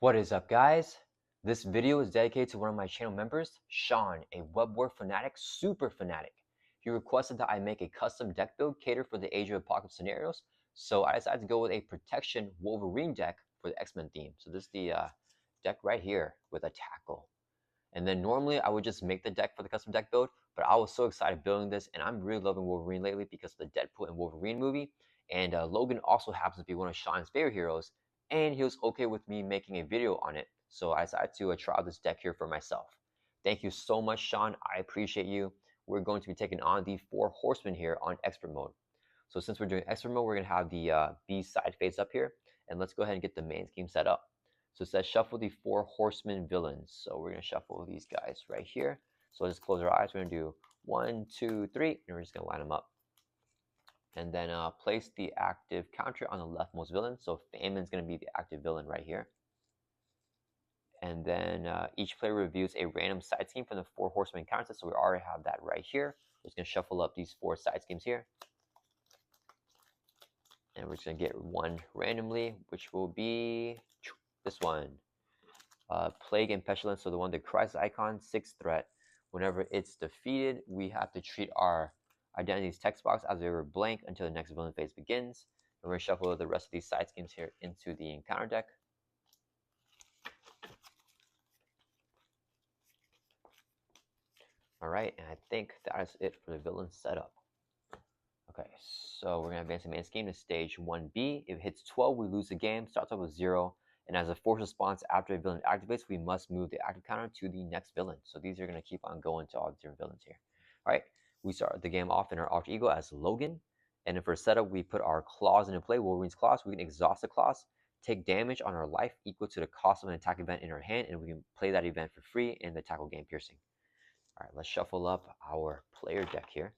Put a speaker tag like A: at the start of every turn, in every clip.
A: What is up, guys? This video is dedicated to one of my channel members, Sean, a web war fanatic, super fanatic. He requested that I make a custom deck build catered for the Age of Apocalypse scenarios, so I decided to go with a protection Wolverine deck for the X-Men theme. So this is the deck right here with a tackle. And then normally I would just make the deck for the custom deck build, but I was so excited building this, and I'm really loving Wolverine lately because of the Deadpool and Wolverine movie. And Logan also happens to be one of Sean's favorite heroes, and he was okay with me making a video on it. So I decided to try out this deck here for myself. Thank you so much, Sean. I appreciate you. We're going to be taking on the 4 Horsemen here on Expert Mode. So since we're doing Expert Mode, we're going to have the B side face up here. And let's go ahead and get the main scheme set up. So it says shuffle the 4 Horsemen villains. So we're going to shuffle these guys right here. So let's close our eyes. We're going to do 1, 2, 3, and we're just going to line them up. And then place the active counter on the leftmost villain. So Famine's going to be the active villain right here. And then each player reviews a random side scheme from the 4 Horsemen counter. So we already have that right here. We're just going to shuffle up these 4 side schemes here. And we're just going to get one randomly, which will be this one. Plague and Pestilence, so the one that crisis icon, 6th threat. Whenever it's defeated, we have to treat our identities text box as they were blank until the next villain phase begins. And we're going to shuffle the rest of these side schemes here into the encounter deck. Alright, and I think that is it for the villain setup. Okay, so we're going to advance the main scheme to stage 1B. If it hits 12, we lose the game, starts off with 0. And as a force response after a villain activates, we must move the active counter to the next villain. So these are going to keep on going to all the different villains here. All right, we start the game off in our alter ego as Logan. And then for setup, we put our claws into play, Wolverine's claws. We can exhaust the claws, take damage on our life equal to the cost of an attack event in our hand, and we can play that event for free in the tackle game piercing. All right, let's shuffle up our player deck here.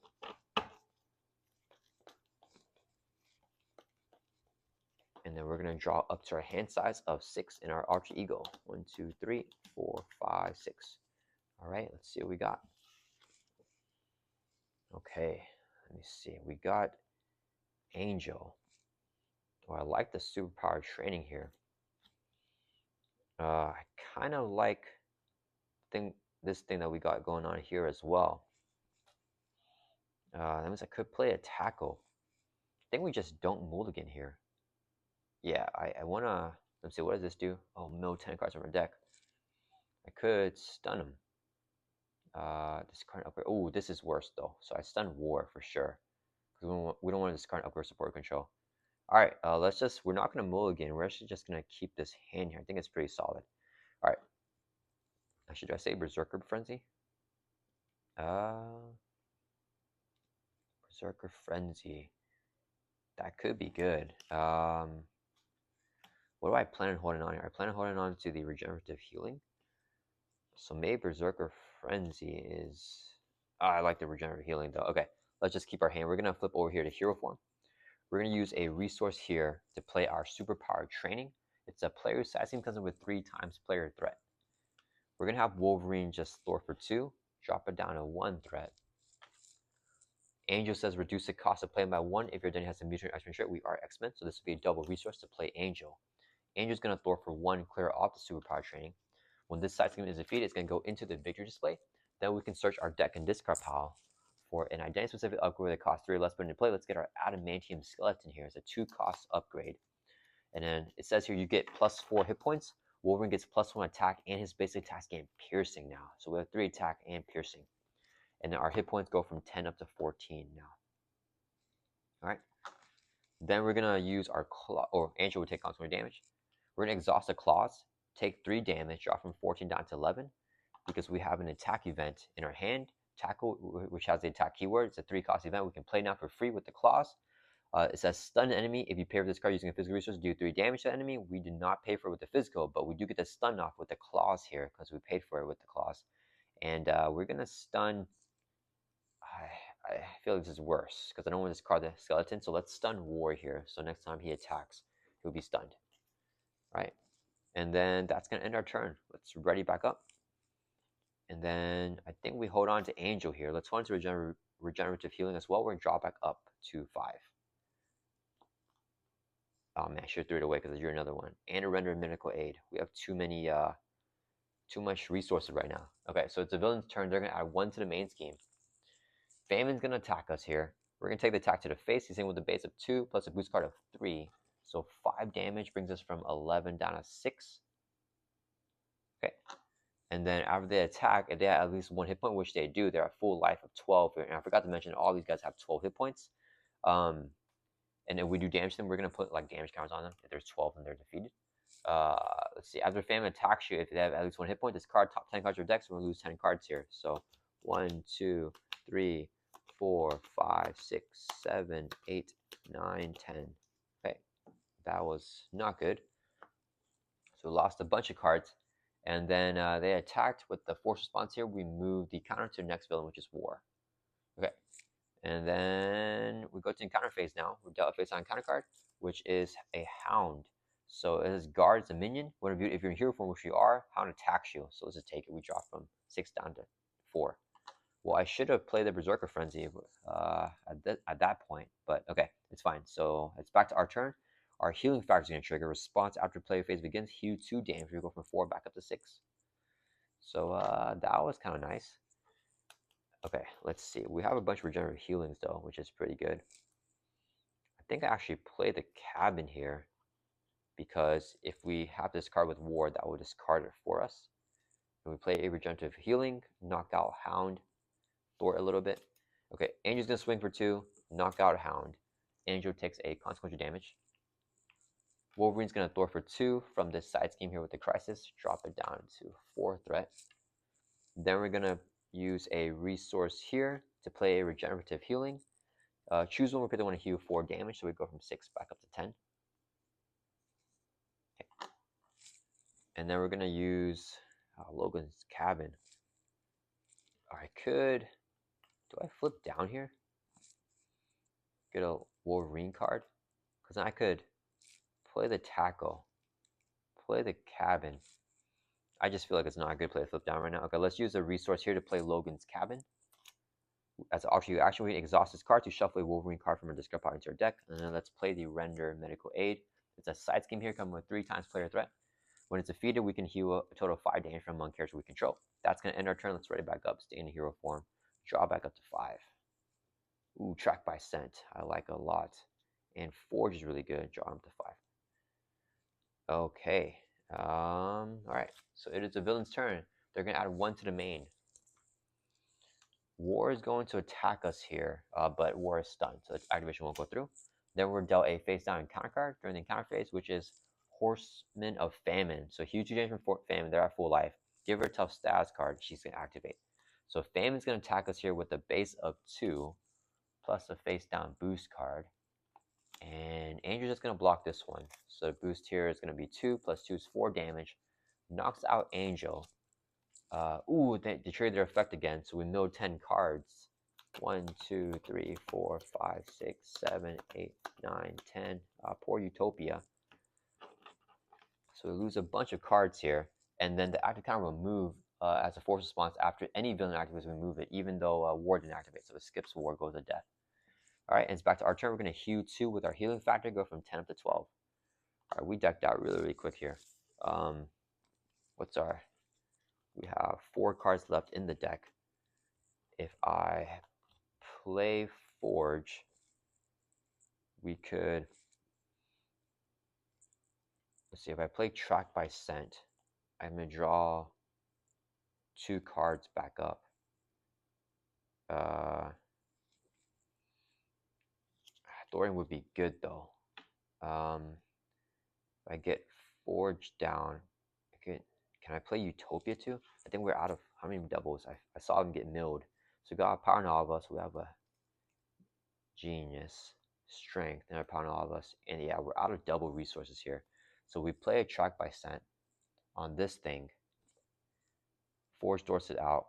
A: And then we're going to draw up to our hand size of 6 in our alter ego. 1, 2, 3, 4, 5, 6. All right, let's see what we got. Okay, let me see. We got Angel. Oh, I like the superpower training here. I kind of like this thing that we got going on here as well. That means I could play a tackle. I think we just don't mulligan here. Yeah, I want to, let's see, what does this do? Oh, mill 10 cards from our deck. I could stun him. Discard upgrade. Oh, this is worse though. So I stun War for sure. Because we don't want to discard upgrade support control. Alright, we're not going to mulligan. We're actually just going to keep this hand here. I think it's pretty solid. Alright. Actually, do I say Berserker Frenzy? Berserker Frenzy. That could be good. What do I plan on holding on here? I plan on holding on to the regenerative healing. So maybe Berserker Frenzy is... I like the regenerative healing though. Okay, let's just keep our hand. We're going to flip over here to hero form. We're going to use a resource here to play our superpower training. It's a player side scheme comes in with 3 times player threat. We're going to have Wolverine just Thor for 2. Drop it down to 1 threat. Angel says reduce the cost of playing by 1 if your identity has a mutant X-Men trait. We are X-Men, so this will be a double resource to play Angel. Angel's going to Thor for 1, clear off the superpower training. When this side scheme is defeated, it's going to go into the victory display. Then we can search our deck and discard pile for an identity-specific upgrade that costs 3 or less put into play. Let's get our Adamantium Skeleton here. It's a 2-cost upgrade. And then it says here you get +4 hit points. Wolverine gets +1 attack, and his basic attacks gain piercing now. So we have 3 attack and piercing. And then our hit points go from 10 up to 14 now. All right. Then we're going to use our claw, or Angel will take on 20 damage. We're going to exhaust the claws, take 3 damage, drop from 14 down to 11. Because we have an attack event in our hand. Tackle, which has the attack keyword. It's a 3-cost event. We can play now for free with the claws. It says stun an enemy. If you pay for this card using a physical resource, do 3 damage to the enemy. We do not pay for it with the physical, but we do get the stun off with the claws here because we paid for it with the claws. And we're going to stun. I feel like this is worse because I don't want to discard the skeleton. So let's stun War here. So next time he attacks, he'll be stunned. Right? And then that's going to end our turn. Let's ready back up. And then I think we hold on to Angel here. Let's hold on to regenerative healing as well. We're going to draw back up to 5. Oh man, I should have threw it away because you're another one. And a render medical aid. We have too much resources right now. Okay, so it's the villain's turn. They're gonna add 1 to the main scheme. Famine's gonna attack us here. We're gonna take the attack to the face. He's in with a base of 2 plus a boost card of 3. So 5 damage brings us from 11 down to 6. Okay. And then after they attack, if they have at least 1 hit point, which they do, they're at full life of 12. And I forgot to mention, all these guys have 12 hit points. And if we do damage to them, we're going to put like damage counters on them. If there's 12 and they're defeated. Let's see. After Famine attacks you, if they have at least 1 hit point, discard top 10 cards of your deck, so we'll lose 10 cards here. So 1, 2, 3, 4, 5, 6, 7, 8, 9, 10. Okay. That was not good. So we lost a bunch of cards. And then they attacked with the force response here. We move the counter to the next villain, which is War. Okay. And then we go to encounter phase now. We're dealt a face on counter card, which is a Hound. So it has guard as a minion. If you're in hero form, which you are, Hound attacks you. So let's just take it. We drop from 6 down to 4. Well, I should have played the Berserker Frenzy at that point, but okay, it's fine. So it's back to our turn. Our healing factor is going to trigger response after play phase begins. Heal 2 damage. We go from 4 back up to 6. So that was kind of nice. Okay, let's see. We have a bunch of regenerative healings though, which is pretty good. I think I actually play the cabin here because if we have this card with War, that will discard it for us. And we play a regenerative healing, knock out Hound, thwart a little bit. Okay, Angel's gonna swing for 2, knock out Hound. Angel takes a consequential damage. Wolverine's going to thwart for 2 from this side scheme here with the Crisis. Drop it down to 4 threat. Then we're going to use a resource here to play a regenerative healing. Choose one because they want to heal 4 damage, so we go from 6 back up to 10. Okay. And then we're going to use Logan's Cabin. I could... Do I flip down here? Get a Wolverine card? Because then I could play the Tackle, play the Cabin. I just feel like it's not a good play to flip down right now. Okay, let's use a resource here to play Logan's Cabin. As an option action, we exhaust this card to shuffle a Wolverine card from our discard pile into our deck. And then let's play the Render Medical Aid. It's a side scheme here, coming with 3 times player threat. When it's defeated, we can heal a total of 5 damage from among characters we control. That's going to end our turn. Let's ready back up. Stay in hero form. Draw back up to 5. Ooh, Track by Scent. I like a lot. And Forge is really good. Draw him to 5. Okay. Alright. So it is the villain's turn. They're going to add 1 to the main. War is going to attack us here, but War is stunned, so its activation won't go through. Then we're dealt a face down encounter card during the encounter phase, which is Horsemen of Famine. So huge damage from Famine, they're at full life. Give her a tough stats card, she's going to activate. So Famine's going to attack us here with a base of 2, plus a face down boost card. And Angel's just going to block this one. So the boost here is going to be 2, plus 2 is 4 damage. Knocks out Angel. They trade their effect again, so we know 10 cards. 1, 2, 3, 4, 5, 6, 7, 8, 9, 10. Poor Utopia. So we lose a bunch of cards here, and then the active counter will move as a force response after any villain activates. We move it, even though War didn't activate, so it skips War, goes to death. All right, and it's back to our turn. We're going to heal 2 with our healing factor, go from 10 up to 12. All right, we decked out really quick here. We have 4 cards left in the deck. If I play Forge, we could... Let's see, if I play Track by Scent, I'm going to draw 2 cards back up. Thorium would be good, though. If I get Forge down, can I play Utopia too? I think we're out of how many doubles? I saw him get milled. So we got Power Nova, so we have a Genius, Strength, and a Power Nova. And yeah, we're out of double resources here. So we play a Track by Scent on this thing. Forge thwarts it out.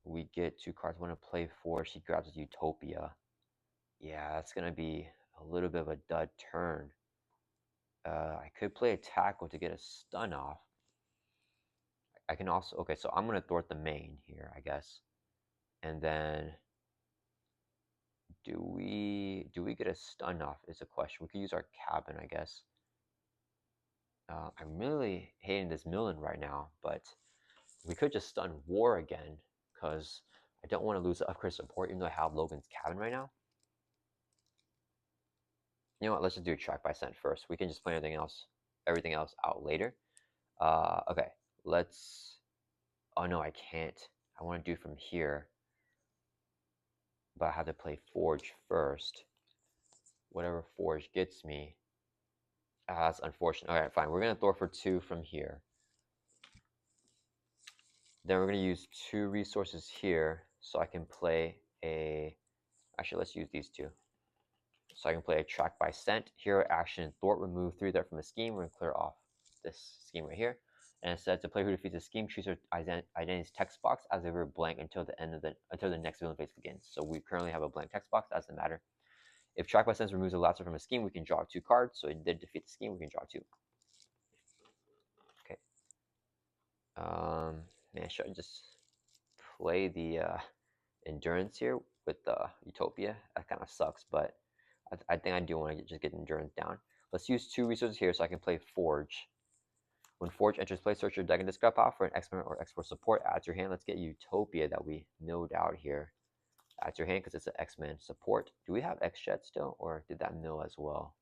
A: We get 2 cards. Want to play Forge, he grabs his Utopia. Yeah, that's going to be a little bit of a dud turn. I could play a Tackle to get a stun off. I can also... Okay, so I'm going to thwart the main here, I guess. And then Do we get a stun off is a question. We could use our cabin, I guess. I'm really hating this Millen right now, but we could just stun War again, because I don't want to lose the upgrade support, even though I have Logan's cabin right now. You know what? Let's just do a track by scent first. We can just play everything else out later. Okay. Let's. Oh no, I can't. I want to do from here, but I have to play Forge first. Whatever Forge gets me. That's unfortunate. All right, fine. We're gonna Thor for 2 from here. Then we're gonna use 2 resources here, so I can play a. Actually, let's use these 2. So I can play a track by scent, hero action, thwart, remove 3 threat from a scheme. We're gonna clear off this scheme right here. And it says the player who defeats a scheme choose their identity's text box as if it were blank until the next villain phase begins. So we currently have a blank text box. Doesn't matter. If track by sense removes a lapser from a scheme, we can draw 2 cards. So it did defeat the scheme. We can draw 2. Okay. Man, should I just play the endurance here with the Utopia? That kind of sucks, but I think I do want to just get endurance down. Let's use 2 resources here so I can play Forge. When Forge enters play, search your deck and discard pile for an X-Men or X-Force support. Add to your hand. Let's get Utopia that we milled out here. Add to your hand because it's an X-Men support. Do we have X-Jet still, or did that mill as well?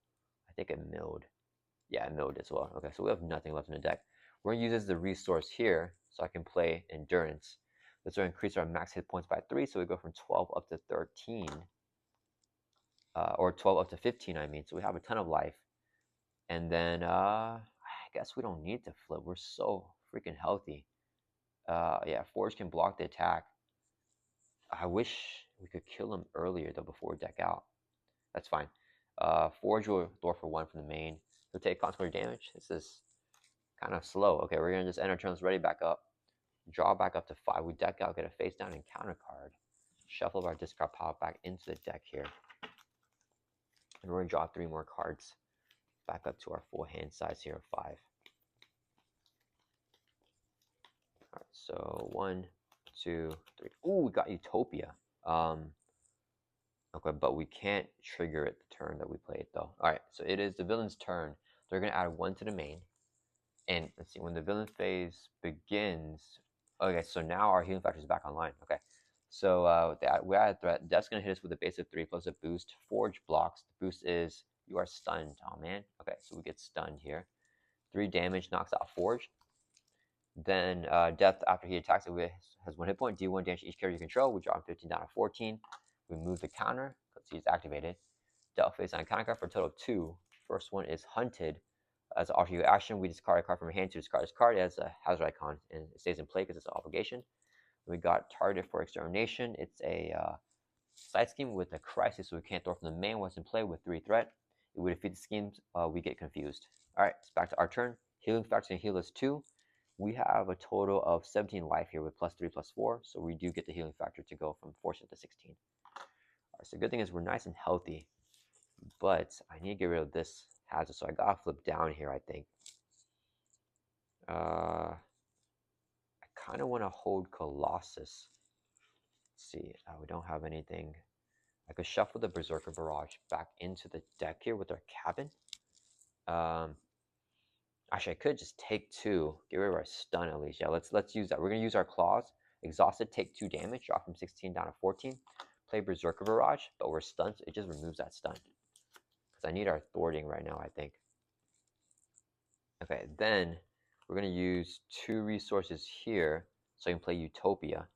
A: I think it milled. Yeah, it milled as well. Okay, so we have nothing left in the deck. We're going to use this as the resource here so I can play Endurance. This will increase our max hit points by 3, so we go from 12 up to 13. Or 12 up to 15, I mean. So we have a ton of life. And then I guess we don't need to flip. We're so freaking healthy. Yeah, Forge can block the attack. I wish we could kill him earlier though before deck out. That's fine. Forge will Thor for 1 from the main. He'll take consequential damage. This is kind of slow. Okay, we're gonna just end our turns ready back up. Draw back up to 5. We deck out, get a face down and counter card. Shuffle our discard pile back into the deck here. And we're gonna draw 3 more cards. Back up to our full hand size here of 5. Alright, so 1, 2, 3. Ooh, we got Utopia. Okay, but we can't trigger it the turn that we played though. Alright, so it is the villain's turn. They're gonna add 1 to the main. And let's see, when the villain phase begins. Okay, so now our healing factor is back online. Okay. So we add a threat. Death's gonna hit us with a base of 3 plus a boost. Forge blocks. The boost is you are stunned. Oh man. Okay, so we get stunned here. 3 damage knocks out Forge. Then Death, after he attacks it, has 1 hit point. D1 damage to each character you control. We drop 15 down to 14. We move the counter because he's activated. Dealt face on counter card for a total of 2. First one is Hunted. As an alternate action, we discard a card from our hand to discard this card. It has a hazard icon and it stays in play because it's an obligation. We got Target for Extermination. It's a side scheme with a crisis, so we can't throw from the main once in play with 3 threat. If we defeat the schemes, we get confused. Alright, it's back to our turn. Healing factor can heal us 2. We have a total of 17 life here with +3, +4, so we do get the healing factor to go from 14 to 16. Alright, so the good thing is we're nice and healthy, but I need to get rid of this hazard, so I gotta flip down here, I think. I kind of want to hold Colossus. Let's see, we don't have anything. I could shuffle the Berserker Barrage back into the deck here with our cabin. Actually, I could just take 2, get rid of our stun at least. Yeah, let's use that. We're gonna use our claws. Exhausted, take 2 damage, drop from 16 down to 14. Play Berserker Barrage, but we're stunned, so it just removes that stun. Because I need our thwarting right now, I think. Okay, then we're gonna use 2 resources here, so I can play Utopia.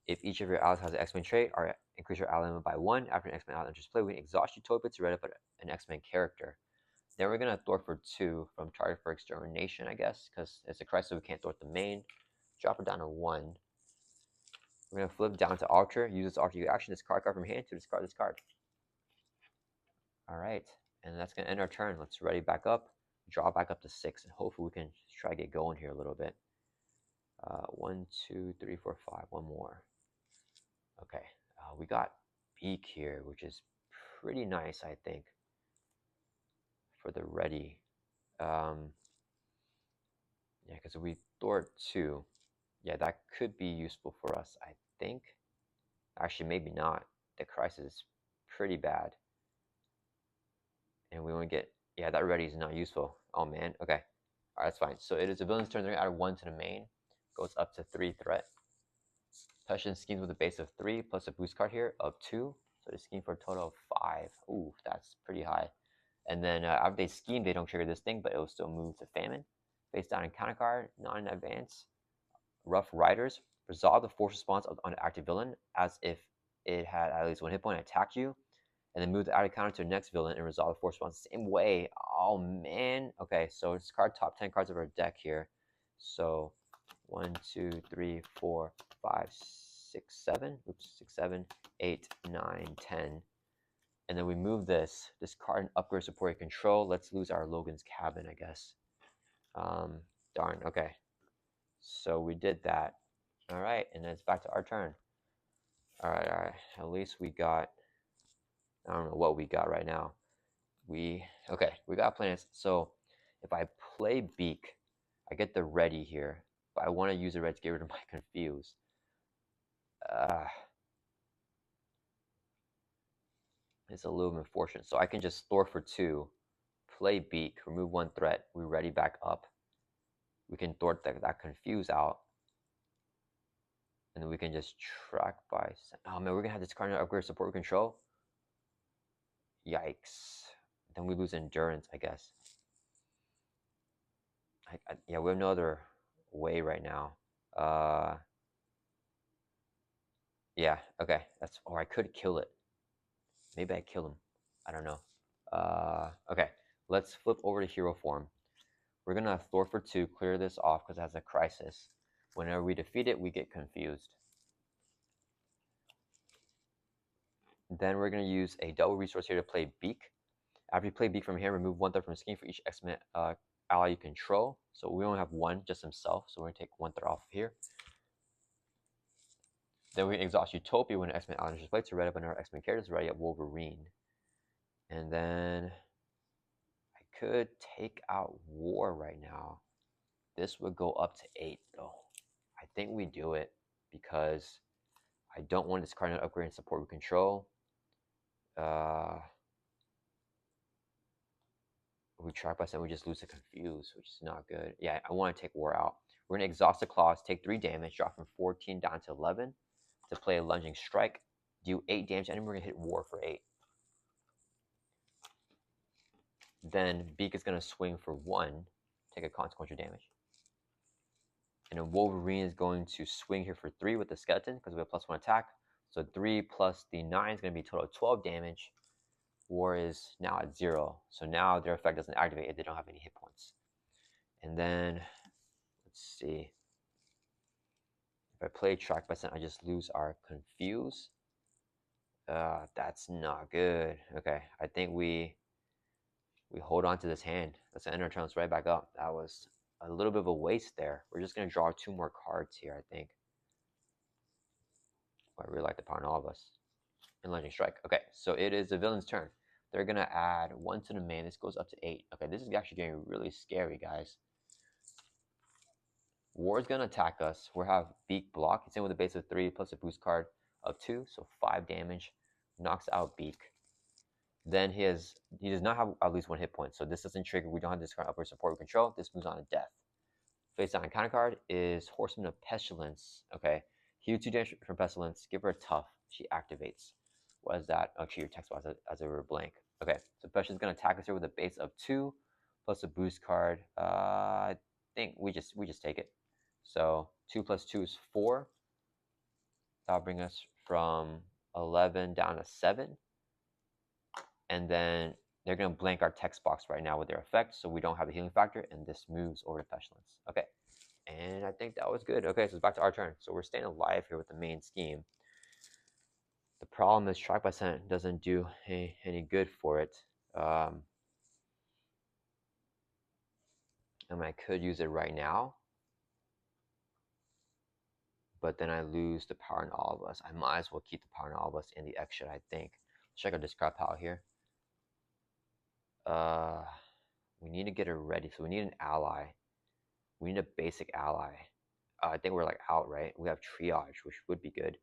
A: If each of your allies has an X-Men trait, or increase your ally limit by 1. After an X-Men ally enters play, we can exhaust Utopia to ready up an X-Men character. Then we're gonna thwart for 2 from Target for Extermination, I guess, because it's a crisis, so we can't thwart the main. Drop it down to 1. We're gonna flip down to Alter. Use this Alter action. Discard card from hand to discard this card. All right, and that's gonna end our turn. Let's ready back up. Draw back up to 6, and hopefully we can try to get going here a little bit. 1, 2, 3, 4, 5. One more. Okay, we got Beak here, which is pretty nice, I think, for the ready. Yeah, because we thwart 2. Yeah, that could be useful for us, I think. Actually, maybe not. the crisis is pretty bad. And we want to get, yeah, that ready is not useful. Oh man, okay. Alright, that's fine. So it is a villain's turn. They're going to add 1 to the main. Goes up to 3 threat. Pestilence schemes with a base of 3 plus a boost card here of 2. So they scheme for a total of 5. Ooh, that's pretty high. And then after they scheme, they don't trigger this thing, but it will still move to Famine. Face down and counter card, not in advance. Rough Riders. Resolve the force response on an active villain as if it had at least 1 hit point and attacked you. And then move the added counter to the next villain and resolve the force response the same way. Oh man. Okay, so discard top 10 cards of our deck here. So 1, 2, 3, 4, 5, 6, 7. Oops, 6, 7, 8, 9, 10. And then we move this card and upgrade support and control. Let's lose our Logan's Cabin, I guess. Darn, okay. So we did that. All right, and then it's back to our turn. All right. At least we got, I don't know what we got right now. Okay, we got planets. So if I play Beak, I get the ready here, but I want to use the red to get rid of my confuse. It's a little unfortunate. So I can just store for 2, play Beak, remove 1 threat, we ready back up. We can thwart that confuse out. And then we can just track by. Oh man, we're gonna have this card upgrade support control. Yikes. Then we lose endurance, I guess. Yeah, we have no other way right now. Yeah, okay. Or I could kill it. Maybe I kill him. I don't know. Okay. Let's flip over to hero form. We're gonna Thor for 2, clear this off because it has a crisis. Whenever we defeat it, we get confused. Then we're gonna use a double resource here to play Beak. After you play Beak from here, remove 1 threat from the scheme for each X-Men ally you control. So we only have 1, just himself. So we're gonna take 1 threat off of here. Then we can exhaust Utopia when an X-Men ally enters play to ready up another X-Men characters, ready up Wolverine. And then I could take out War right now. This would go up to 8 though. I think we do it because I don't want this card to upgrade and support with control. We track by 7, we just lose the confuse, which is not good. Yeah, I want to take War out. We're going to exhaust the claws, take 3 damage, drop from 14 down to 11 to play a lunging strike, do 8 damage, and we're going to hit War for 8. Then Beak is going to swing for 1, take a consequential damage. And then Wolverine is going to swing here for 3 with the skeleton because we have +1 attack. So 3 plus the 9 is going to be a total of 12 damage. War is now at 0. So now their effect doesn't activate if they don't have any hit points. And then, let's see. If I play track by set, I just lose our confuse. That's not good. Okay, I think we hold on to this hand. Let's end our turns right back up. That was a little bit of a waste there. We're just going to draw 2 more cards here, I think. I really like the power in all of us. And Legend Strike. Okay, so it is the villain's turn. They're going to add 1 to the main. This goes up to 8. Okay, this is actually getting really scary, guys. War is going to attack us. We'll have Beak block. It's in with a base of 3 plus a boost card of 2, so 5 damage. Knocks out Beak. Then he does not have at least 1 hit point, so this doesn't trigger. We don't have this card upward support with control. This moves on to death. Face down counter card is Horseman of Pestilence. Okay, heal 2 damage from Pestilence. Give her a tough. She activates. What is that? Oh, your text box as a blank. Okay, so Pestilence is going to attack us here with a base of 2 plus a boost card. I think we just take it. So 2 plus 2 is 4. That'll bring us from 11 down to 7. And then they're going to blank our text box right now with their effect, so we don't have a healing factor, and this moves over to Pestilence. Okay, and I think that was good. Okay, so it's back to our turn. So we're staying alive here with the main scheme. The problem is Strike by Scent doesn't do any good for it. And I could use it right now, but then I lose the power in all of us. I might as well keep the power in all of us in the extra, I think. Let's check our discard pile here. We need to get it ready, so we need an ally. We need a basic ally. I think we're like out, right? We have triage, which would be good.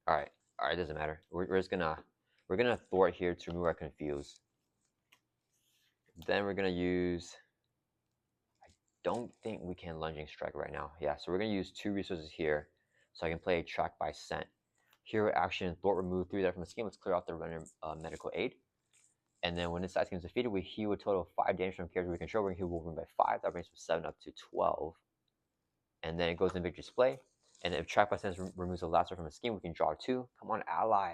A: All right, doesn't matter. We're just we're gonna thwart here to remove our confuse. Then we're gonna use. I don't think we can lunging strike right now. Yeah, so we're gonna use 2 resources here, so I can play track by scent. Hero action, thwart, remove 3 that from the scheme. Let's clear out the runner medical aid. And then when this side scheme is defeated, we heal a total of 5 damage from character we control. We're gonna heal Wolverine by 5. That brings from 7 up to 12. And then it goes in victory display. And if track by sense removes the last one from a scheme, we can draw 2. Come on, ally.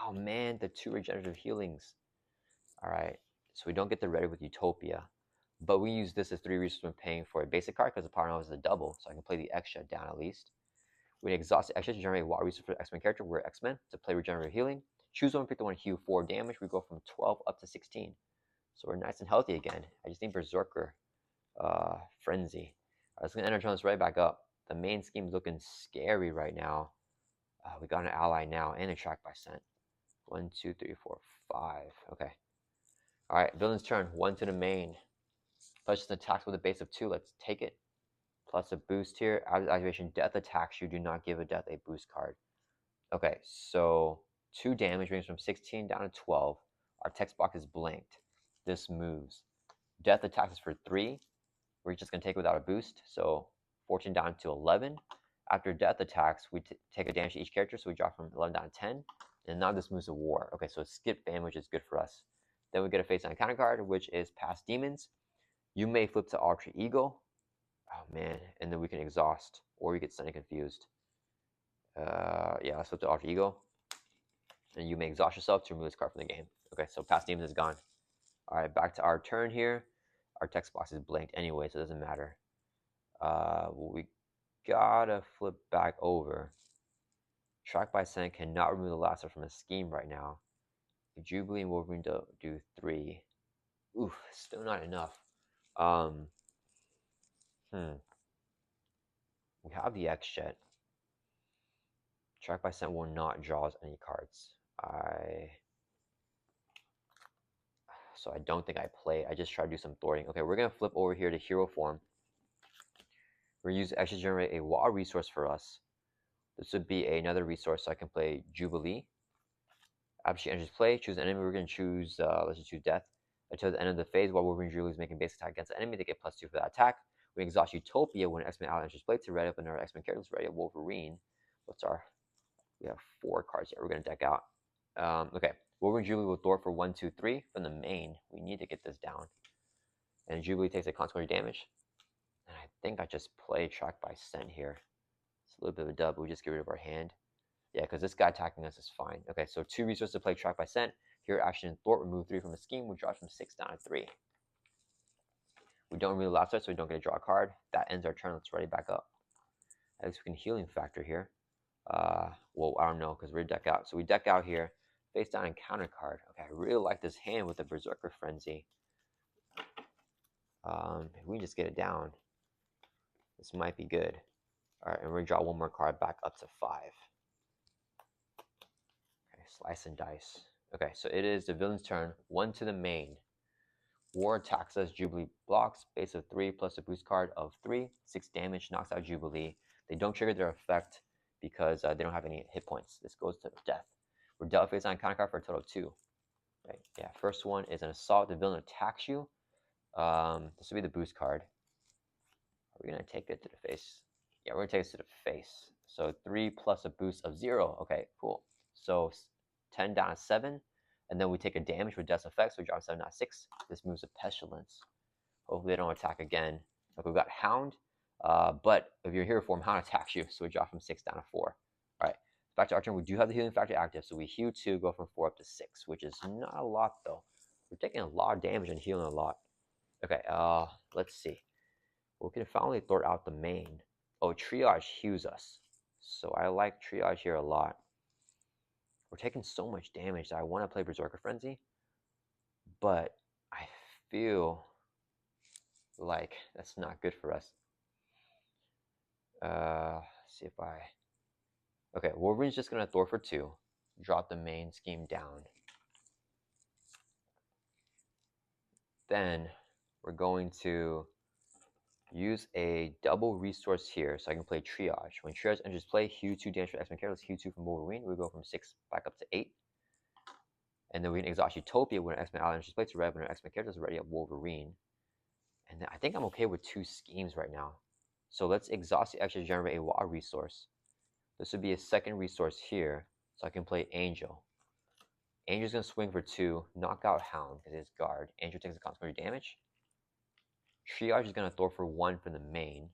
A: Oh man, the 2 regenerative healings. Alright, so we don't get the ready with Utopia. But we use this as 3 resources when paying for a basic card because the power now is a double, so I can play the extra down at least. We exhaust the extra to generate a wild resource for the X-Men character. We're X-Men to play regenerative healing. Choose one, pick the one, heal 4 damage. We go from 12 up to 16. So we're nice and healthy again. I just need Berserker Frenzy. I was going to enter this right back up. The main scheme is looking scary right now. We got an ally now and a track by scent. 1, 2, 3, 4, 5. Okay. Alright, villain's turn. 1 to the main. Plus just attacks with a base of 2. Let's take it. Plus a boost here. After activation, death attacks you. Do not give a death a boost card. Okay, so 2 damage brings from 16 down to 12. Our text box is blanked. This moves. Death attacks us for 3. We're just going to take it without a boost. So 14 down to 11. After death attacks, we take a damage to each character. So we drop from 11 down to 10. And now this moves to war. Okay, so skip ban, which is good for us. Then we get a face down counter card, which is Past Demons. You may flip to Alter Ego. Oh man, and then we can exhaust, or we get suddenly confused. Yeah, let's flip to Alter Ego. And you may exhaust yourself to remove this card from the game. Okay, so Past Demons is gone. Alright, back to our turn here. Our text box is blanked anyway, so it doesn't matter. We gotta flip back over. Track by scent cannot remove the last one from a scheme right now. Jubilee and Wolverine do 3. Oof, still not enough. We have the X-Jet. Track by scent will not draw us any cards. So I don't think I play. I just try to do some thwarting. Okay, we're gonna flip over here to hero form. We're gonna use X to generate a wild resource for us. This would be another resource, so I can play Jubilee. After she enters play, choose an enemy. We're gonna choose, let's just choose Death. Until the end of the phase, while Wolverine Jubilee is making basic attack against the enemy, they get +2 for that attack. We exhaust Utopia when X-Men ally enters play to ready up another X-Men character. Let's ready up Wolverine. We have 4 cards here. We're gonna deck out. Okay, Wolverine Jubilee will thwart for 1, 2, 3 from the main. We need to get this down. And Jubilee takes a consequential damage. And I think I just play track by scent here. It's a little bit of a dub, but we just get rid of our hand. Yeah, because this guy attacking us is fine. Okay, so 2 resources to play track by scent. Hero action, thwart, remove 3 from a scheme. We drop from 6 down to 3. We don't remove the last card, so we don't get to draw a card. That ends our turn. Let's ready back up. At least we can healing factor here. Well, I don't know, because we're deck out. So we deck out here. Face down and counter card. Okay, I really like this hand with the Berserker Frenzy. If we just get it down, this might be good. Alright, and we're going to draw 1 more card back up to 5. Okay, slice and dice. Okay, so it is the villain's turn. 1 to the main. War attacks us. Jubilee blocks. Base of 3 plus a boost card of 3. 6 damage. Knocks out Jubilee. They don't trigger their effect because they don't have any hit points. This goes to death. We're dealt face on counter card for a total of 2. Right? Yeah, first one is an assault. The villain attacks you. This will be the boost card. Are we going to take it to the face? Yeah, we're going to take it to the face. So 3 plus a boost of 0. Okay, cool. So 10 down to 7. And then we take a damage with death effects. So we drop 7 down to 6. This moves to Pestilence. Hopefully they don't attack again. Like we've got Hound. But if you're hero form, Hound attacks you. So we drop from 6 down to 4. Alright. Back to our turn. We do have the healing factor active. So we heal 2, go from 4 up to 6. Which is not a lot though. We're taking a lot of damage and healing a lot. Okay, let's see. We can finally thwart out the main. Oh, Triage heals us. So I like Triage here a lot. We're taking so much damage that I want to play Berserker Frenzy. But I feel like that's not good for us. See if I... Okay, Wolverine's just going to thwart for 2. Drop the main scheme down. Then we're going to Use a double resource here so I can play Triage. When Triage enters play, heal 2 damage for X-Men characters, heal 2 from Wolverine. We go from 6 back up to 8. And then we can exhaust Utopia when X-Men ally enters play to red when our X-Men characters are ready at Wolverine. And then I think I'm okay with 2 schemes right now. So let's exhaust the extra to generate a WA resource. This would be a second resource here, so I can play Angel. Angel's going to swing for 2, knock out Hound because it's guard. Angel takes the consequence damage. Triage is going to throw for 1 from the main,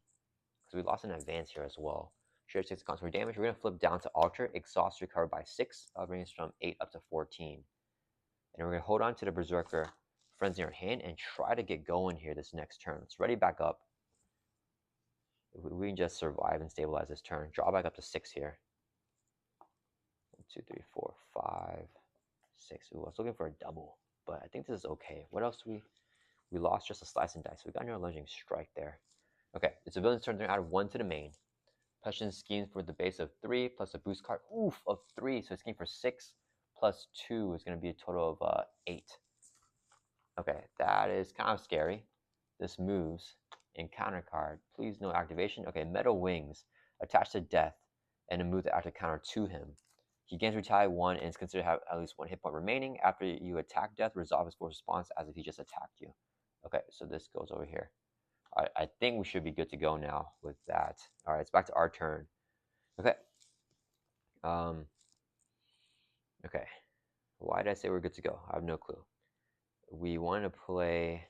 A: because we lost an advance here as well. Triage takes the consequence damage. We're going to flip down to Alter, exhaust, recover by 6, bringing us from 8 up to 14. And we're going to hold on to the Berserker Frenzy in our hand and try to get going here this next turn. Let's ready back up. We can just survive and stabilize this turn. Draw back up to 6 here. 1, 2, 3, 4, 5, 6. Ooh, I was looking for a double, but I think this is okay. What else we lost? Just a slice and dice. We got another lunging strike there. Okay, it's a villain's turn. They're add 1 to the main. Passion schemes for the base of 3 plus a boost card. Oof, of 3. So it's scheme for 6 plus 2 is going to be a total of 8. Okay, that is kind of scary. This moves. Encounter card. Please no activation. Okay, Metal Wings. Attached to Death. And a move that active counter to him. He gains retaliate 1 and is considered to have at least 1 hit point remaining. After you attack Death, resolve his force response as if he just attacked you. Okay, so this goes over here. I think we should be good to go now with that. All right, it's back to our turn. Okay. Okay. Why did I say we're good to go? I have no clue. We want to play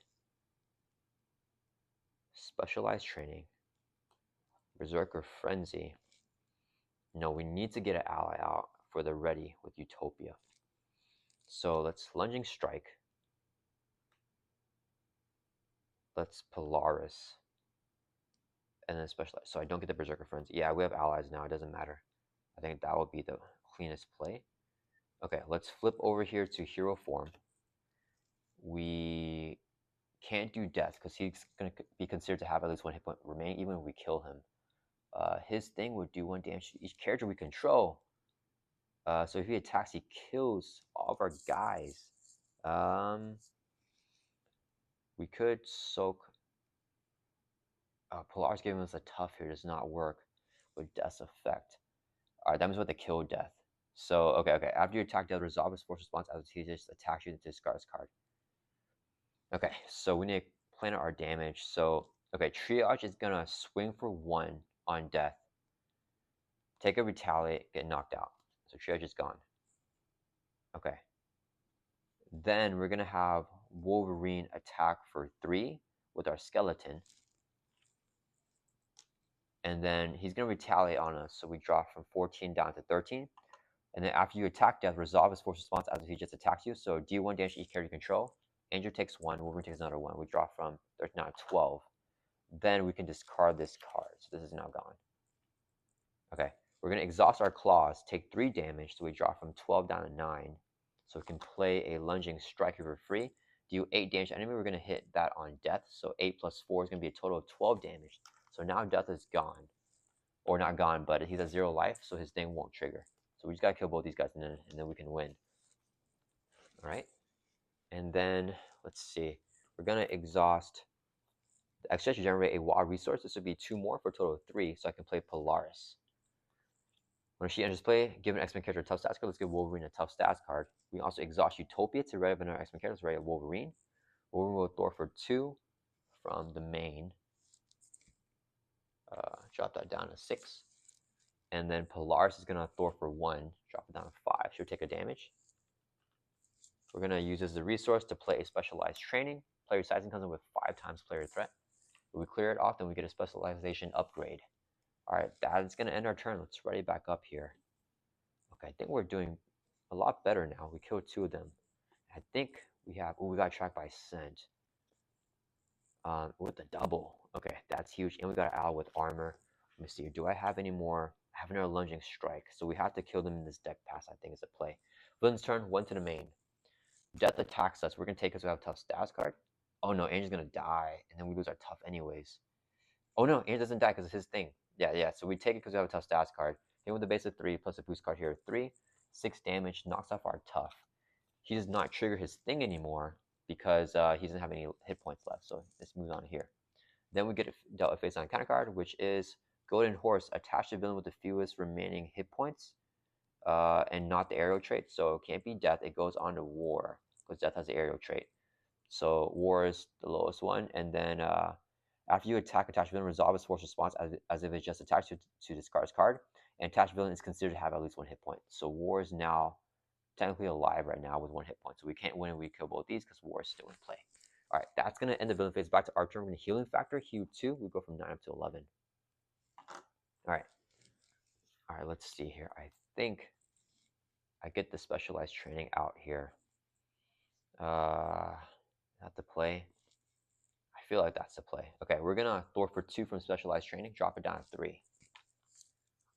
A: Specialized Training, Berserker Frenzy. No, we need to get an ally out for the ready with Utopia. So let's Lunging Strike. Let's Polaris. And then Specialized. So I don't get the Berserker Frenzy. Yeah, we have allies now. It doesn't matter. I think that would be the cleanest play. Okay, let's flip over here to Hero Form. We can't do Death because he's going to be considered to have at least 1 hit point remaining even if we kill him. His thing would do 1 damage to each character we control. So if he attacks, he kills all of our guys. We could soak. Polaris giving us a tough here does not work with Death's effect. Alright, that means we have to kill Death. So, okay. After you attack Death, resolve his force response as he just attacks you to discard his card. Okay, so we need to plan out our damage. So, okay, Triage is going to swing for 1 on Death. Take a retaliate, get knocked out. So Triage is gone. Okay. Then we're going to have Wolverine attack for 3 with our skeleton. And then he's going to retaliate on us. So we drop from 14 down to 13. And then after you attack Death, resolve his force response as if he just attacked you. So do 1 damage to each character you control. Angel takes 1, Wolverine takes another 1. We drop from 13 down to 12. Then we can discard this card. So this is now gone. Okay, we're going to exhaust our claws, take 3 damage, so we drop from 12 down to 9. So we can play a Lunging Strike for free. Do 8 damage to enemy, we're going to hit that on Death. So 8 plus 4 is going to be a total of 12 damage. So now Death is gone. Or not gone, but he's at 0 life, so his thing won't trigger. So we just got to kill both these guys, and then we can win. Alright? And then, let's see. We're going to exhaust the exchange to generate a WA resource. This would be 2 more for a total of 3, so I can play Polaris. When she enters play, give an X-Men character a tough stats card. Let's give Wolverine a tough stats card. We can also exhaust Utopia to ready another X-Men character. Let's ready Wolverine. Wolverine will throw for 2 from the main. Drop that down to 6. And then Polaris is going to throw for 1. Drop it down to 5. She'll take a damage. We're going to use this as a resource to play a Specialized Training. Player sizing comes in with 5 times player threat. If we clear it off, then we get a Specialization upgrade. Alright, that's going to end our turn. Let's ready back up here. Okay, I think we're doing a lot better now. We killed 2 of them. I think we have... Oh, we got tracked by Scent. With the double. Okay, that's huge. And we got an owl with armor. Let me see. Do I have any more? I have another Lunging Strike. So we have to kill them in this deck pass, I think, is a play. Villain's turn, 1 to the main. Death attacks us. We're going to take us to have a tough stats card. Oh no, Angel's going to die. And then we lose our tough anyways. Oh no, Angel doesn't die because it's his thing. Yeah. So we take it because we have a tough stats card. Hit with the base of 3 plus a boost card here. 3, 6 damage, knocks off our tough. He does not trigger his thing anymore because he doesn't have any hit points left. So let's move on here. Then we get dealt a face on counter card, which is Golden Horse. Attach the villain with the fewest remaining hit points, and not the aerial trait. So it can't be death. It goes on to war because death has the aerial trait. So war is the lowest one, and then after you attack, attached villain resolve its force response as if it's just attached to discard's card, and attached villain is considered to have at least 1 hit point. So war is now technically alive right now with 1 hit point. So we can't win if we kill both these because war is still in play. All right, that's going to end the villain phase. Back to our turn. We're going to healing factor, heal 2. We go from 9 up to 11. All right. All right, let's see here. I think I get the specialized training out here. Not the play. I feel like that's the play. Okay, we're gonna Thor for 2 from specialized training, drop it down to 3.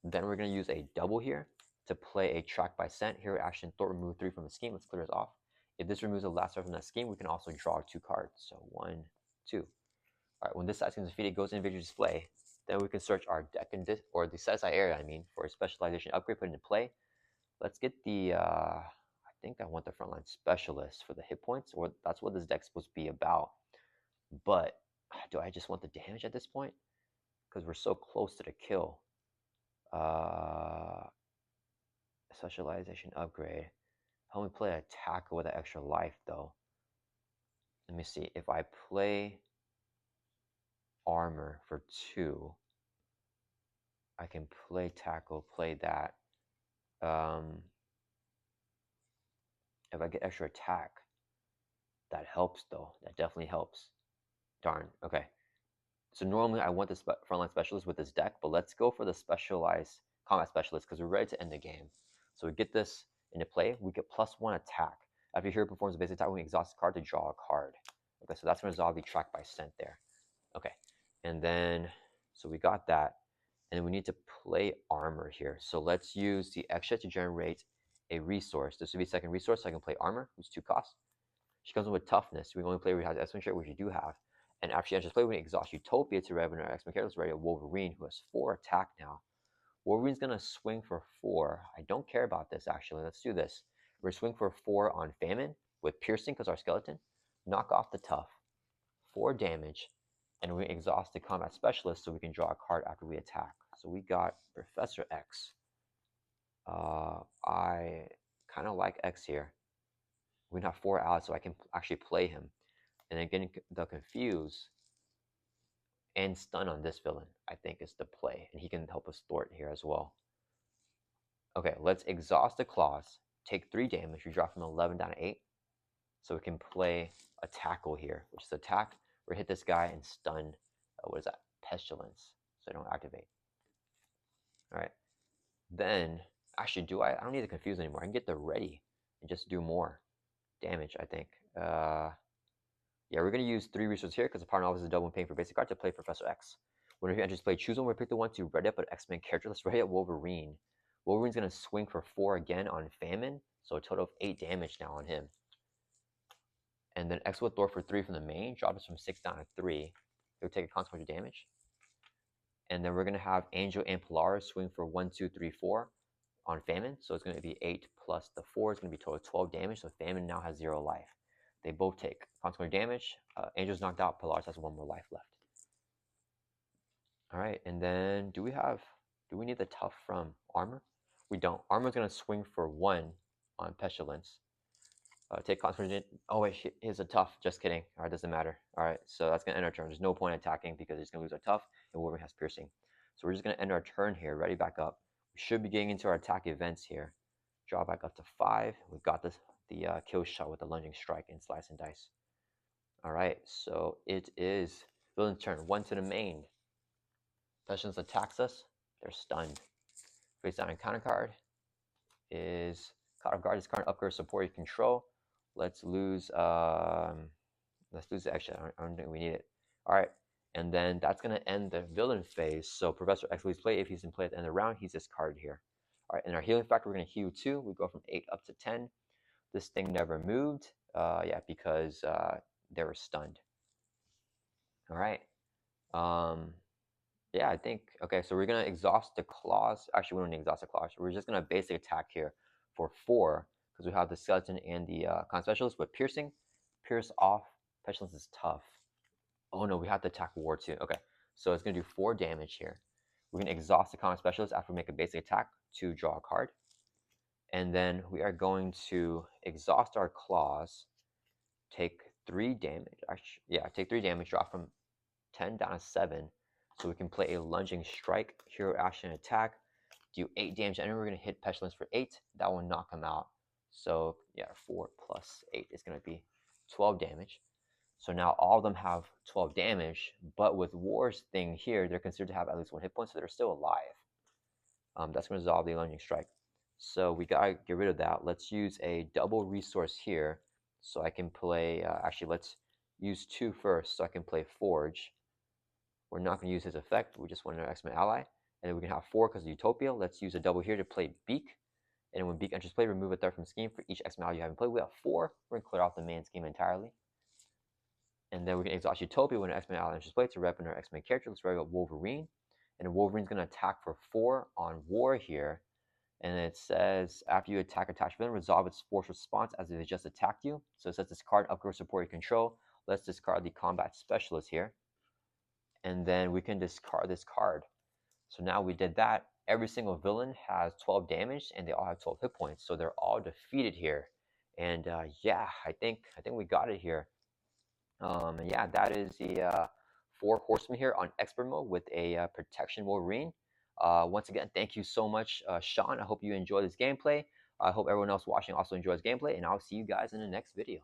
A: Then we're gonna use a double here to play a track by scent. Here action Thor remove 3 from the scheme. Let's clear this off. If this removes the last card from that scheme, we can also draw 2 cards. So 1, 2. All right, when this side is defeated, goes to individual display. Then we can search our deck and or the set aside area, for a specialization upgrade, put it into play. Let's get the I think I want the frontline specialist for the hit points, or that's what this deck's supposed to be about. But do I just want the damage at this point? Because we're so close to the kill. Specialization upgrade. Help me play attack with an extra life though. Let me see. If I play armor for 2, I can play tackle, play that. If I get extra attack, that helps though. That definitely helps. Darn. Okay. So normally I want the frontline specialist with this deck, but let's go for the specialized combat specialist because we're ready to end the game. So we get this into play. We get +1 attack. After your hero performs a basic attack, we exhaust a card to draw a card. Okay, so that's going to resolve the track by scent there. Okay, and then, so we got that. And then we need to play armor here. So let's use the extra to generate a resource. This would be second resource, so I can play armor, who's 2 costs. She comes in with toughness. We only play where he has X-Men trait, which you do have. And after she enters play, we exhaust Utopia to revenue our X-Men characters. Ready a Wolverine, who has 4 attack now. Wolverine's gonna swing for 4. I don't care about this actually. Let's do this. We're gonna swing for 4 on Famine with piercing because our skeleton. Knock off the tough. 4 damage. And we exhaust the combat specialist so we can draw a card after we attack. So we got Professor X. I kind of like X here. We have 4 allies, so I can actually play him. And then getting the confuse and stun on this villain, I think, is the play. And he can help us thwart here as well. Okay, let's exhaust the claws. Take 3 damage. We drop from 11 down to 8. So we can play a tackle here, which is attack. We're hit this guy and stun. What is that? Pestilence. So I don't activate. All right. Then, actually, I don't need to confuse anymore. I can get the ready and just do more damage, I think. Yeah, we're going to use 3 resources here because the partner always is double paying for basic card to play Professor X. Whenever you enters play, choose one. We pick the one to ready up an X-Men character. Let's ready up Wolverine. Wolverine's going to swing for 4 again on Famine, so a total of 8 damage now on him. And then X will Thor for 3 from the main, drop us from 6 down to 3. He'll take a consequential damage. And then we're going to have Angel and Polaris swing for 1, 2, 3, 4 on Famine. So it's going to be 8 plus the 4 is going to be total 12 damage. So Famine now has 0 life. They both take consequential damage. Angel's knocked out. Polaris has 1 more life left. All right, and then do we need the tough from armor? We don't. Armor's going to swing for 1 on Pestilence. Take consequential. Oh wait, here's a tough. Just kidding. All right, doesn't matter. All right, so that's going to end our turn. There's no point attacking because he's going to lose our tough, and Wolverine has piercing. So we're just going to end our turn here. Ready back up. We should be getting into our attack events here. Draw back up to 5. We've got the kill shot with the lunging strike and slice and dice. All right, so it is villain's turn. 1 to the main. Pestilence attacks us. They're stunned. Face down encounter card is caught off guard. This card upgrade support your control. Let's lose the extra. I don't think we need it. All right, and then that's gonna end the villain phase. So Professor X leaves play. If he's in play at the end of the round, he's discarded here. All right, in our healing factor, we're gonna heal 2. We go from 8 up to 10. This thing never moved. Yeah, because they were stunned. All right. Yeah, I think, okay, so we're going to exhaust the claws. Actually, we don't need to exhaust the claws. We're just going to basic attack here for 4 because we have the skeleton and the con specialist with piercing. Pierce off. Pestilence is tough. Oh no, we have to attack war too. Okay, so it's gonna do 4 damage here. We're gonna exhaust the common specialist after we make a basic attack to draw a card. And then we are going to exhaust our claws, take 3 damage. Actually, yeah, take 3 damage, drop from 10 down to 7. So we can play a lunging strike, hero action attack, do 8 damage, and then we're going to hit Pestilence for 8. That will knock him out. So yeah, 4 plus 8 is going to be 12 damage. So now all of them have 12 damage, but with War's thing here, they're considered to have at least 1 hit point, so they're still alive. That's going to resolve the lunging strike. So we got to get rid of that. Let's use a double resource here. So I can play, actually let's use 2 first, so I can play Forge. We're not going to use his effect. We just want an X-Men ally. And then we can have 4 because of Utopia. Let's use a double here to play Beak. And when Beak enters play, remove a threat from scheme for each X-Men ally you haven't played. We have 4. We're going to clear off the main scheme entirely. And then we can exhaust Utopia when an X-Men ally enters play to rep in our X-Men character. Let's rep Wolverine. And Wolverine's going to attack for 4 on War here. And it says, after you attack attached villain, resolve its force response as if it just attacked you. So it says discard upgrade support your control. Let's discard the combat specialist here. And then we can discard this card. So now we did that. Every single villain has 12 damage, and they all have 12 hit points. So they're all defeated here. And yeah, I think we got it here. And yeah, that is the 4 horsemen here on expert mode with a protection Wolverine. Once again, thank you so much, Sean. I hope you enjoyed this gameplay. I hope everyone else watching also enjoys gameplay, and I'll see you guys in the next video.